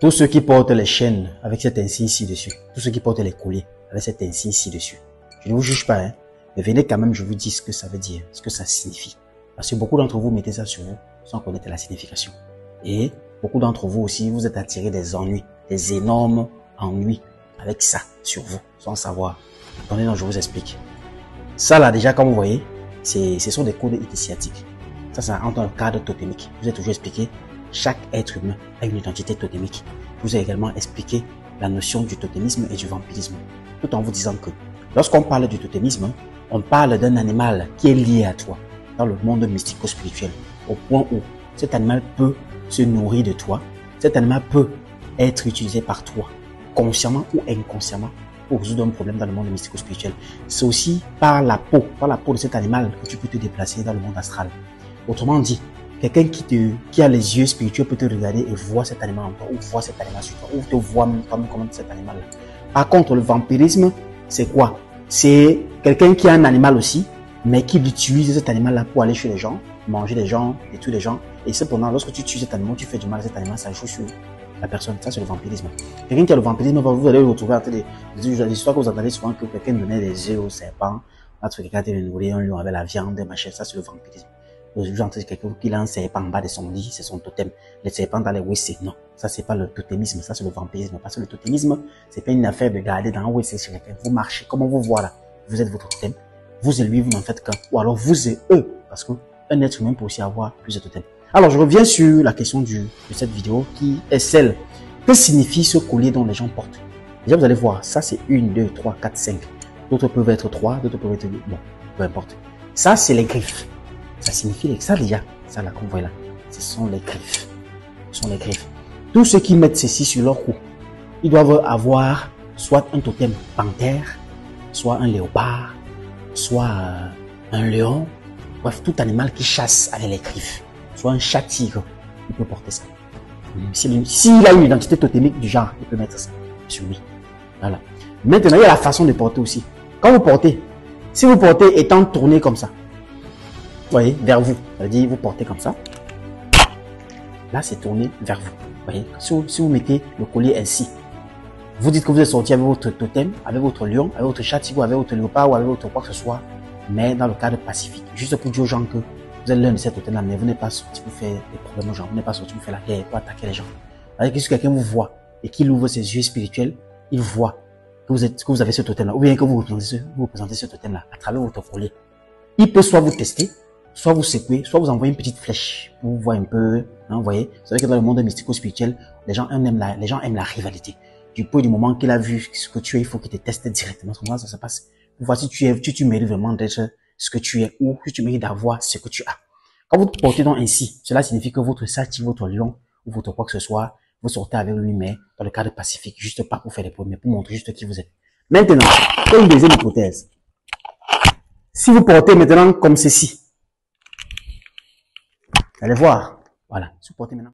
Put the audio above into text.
Tous ceux qui portent les chaînes avec cet insigne ci-dessus, tous ceux qui portent les colliers avec cet insigne ci-dessus, je ne vous juge pas, hein, mais venez quand même, je vous dis ce que ça veut dire, ce que ça signifie. Parce que beaucoup d'entre vous mettez ça sur vous sans connaître la signification. Et beaucoup d'entre vous aussi, vous êtes attirés des ennuis, des énormes ennuis avec ça sur vous, sans savoir. Attendez, non, je vous explique. Ça là, déjà, comme vous voyez, ce sont des codes initiatiques. Ça entre dans le cadre totémique. Je vous ai toujours expliqué, chaque être humain a une identité totémique. Je vous ai également expliqué la notion du totémisme et du vampirisme. Tout en vous disant que lorsqu'on parle du totémisme, on parle d'un animal qui est lié à toi dans le monde mystico-spirituel, au point où cet animal peut se nourrir de toi, cet animal peut être utilisé par toi, consciemment ou inconsciemment, pour résoudre un problème dans le monde mystico-spirituel. C'est aussi par la peau de cet animal que tu peux te déplacer dans le monde astral. Autrement dit, quelqu'un qui a les yeux spirituels peut te regarder et voir cet animal en toi, ou voir cet animal sur toi, ou te voir comme cet animal-là. Par contre, le vampirisme, c'est quoi? C'est quelqu'un qui a un animal aussi, mais qui utilise cet animal-là pour aller chez les gens, manger les gens, détruire les gens. Et cependant, lorsque tu tues cet animal, tu fais du mal à cet animal, ça joue sur la personne. Ça, c'est le vampirisme. Quelqu'un qui a le vampirisme, vous allez le retrouver entre des histoires que vous entendez souvent, que quelqu'un donnait des œufs au serpent, quelqu'un qui nourrir un lion avec la viande, machin. Ça, c'est le vampirisme. Vous entendez quelqu'un qui a un serpent en bas de son lit, c'est son totem. Les serpents dans les WC, non. Ça, c'est pas le totémisme, ça, c'est le vampirisme. Parce que le totémisme, c'est pas une affaire de garder dans un WC chez quelqu'un. Vous marchez, comment vous voit là? Vous êtes votre totem. Vous et lui, vous n'en faites qu'un. Ou alors vous et eux. Parce que un être humain peut aussi avoir plusieurs totems. Alors, je reviens sur la question de cette vidéo qui est celle. Que signifie ce collier dont les gens portent? Déjà, vous allez voir, ça c'est 1, 2, 3, 4, 5. D'autres peuvent être 3, d'autres peuvent être 2. Bon, peu importe. Ça, c'est les griffes. Ça signifie ça déjà. Ça là, comme vous voyez là. Ce sont les griffes. Ce sont les griffes. Tous ceux qui mettent ceci sur leur cou, ils doivent avoir soit un totem panthère, soit un léopard, soit un lion. Bref, tout animal qui chasse avec les griffes. Soit un chat tigre, il peut porter ça. S'il a une identité totémique du genre, il peut mettre ça sur lui. Voilà. Maintenant, il y a la façon de porter aussi. Quand vous portez, si vous portez étant tourné comme ça, vous voyez, vers vous, ça veut dire vous portez comme ça. Là, c'est tourné vers vous. Vous voyez, si vous mettez le collier ainsi, vous dites que vous êtes sorti avec votre totem, avec votre lion, avec votre chat tigre, avec votre léopard ou avec votre quoi que ce soit, mais dans le cadre pacifique. Juste pour dire aux gens que vous êtes l'un de ces totems-là, mais vous n'êtes pas sorti pour faire des problèmes aux gens. Vous n'êtes pas sorti pour faire la guerre, pour attaquer les gens. Avec que si quelqu'un vous voit et qu'il ouvre ses yeux spirituels, il voit que vous avez ce totem-là, ou bien que vous représentez ce totem-là à travers votre collier. Il peut soit vous tester, soit vous secouer, soit vous envoyer une petite flèche pour voir un peu, hein, vous voyez. C'est vrai que dans le monde mystico-spirituel, les gens aiment la rivalité. Du moment qu'il a vu ce que tu es, il faut qu'il te teste directement. Comment ça se passe? Pour voir si tu mérites vraiment d'être ce que tu es ou si tu mérites d'avoir ce que tu as. Quand vous portez donc ainsi, cela signifie que votre sati, votre lion ou votre quoi que ce soit, vous sortez avec lui, mais dans le cadre pacifique, juste pas pour faire des problèmes, mais pour montrer juste qui vous êtes. Maintenant, une deuxième hypothèse. Si vous portez maintenant comme ceci, allez voir. Voilà, si vous portez maintenant.